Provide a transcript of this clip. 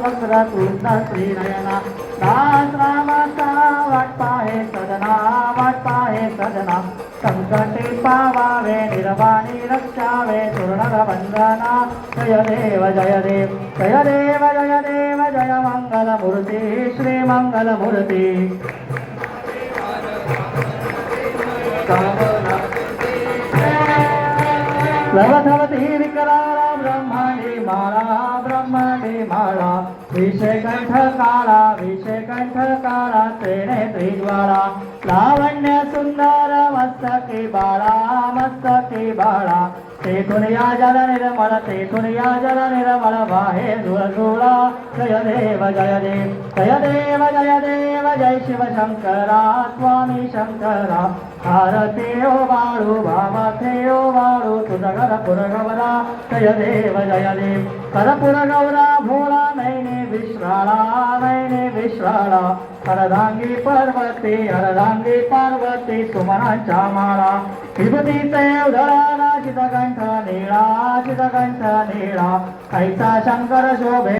वक्र तुंड श्रीनयना दास रामाचा वाटपा हे सदना वाटपा हे सदना संकटे पावावे निर्वाणी रक्षावे तुर्णग वंदना जय देव जय देव जय देव जय देव जय मंगल मूर्ती श्री मंगल मूर्ती सर्वधवती विकराला ब्रह्मांडी माळा विषयकंठ काळा त्रिणे त्रिज्वाळा लावण्य सुंदर मस्तकी बाळा तेथून या जल निर्मळ वाहे धुळधुळा जय देव जय देव जय देव जय देव जय शिव शंकरा स्वामी शंकरा भारते ओ बाळू भामाथे ओ बाळू तुझा घर पुरगवरा जय देव जय देव करपुर गौरा भोळा नैने विश्राळा हरदांगी पार्वती सुमनांच्या माळा विभूतीचे उधळा चितकंठ नीळा कैसा शंकर शोभे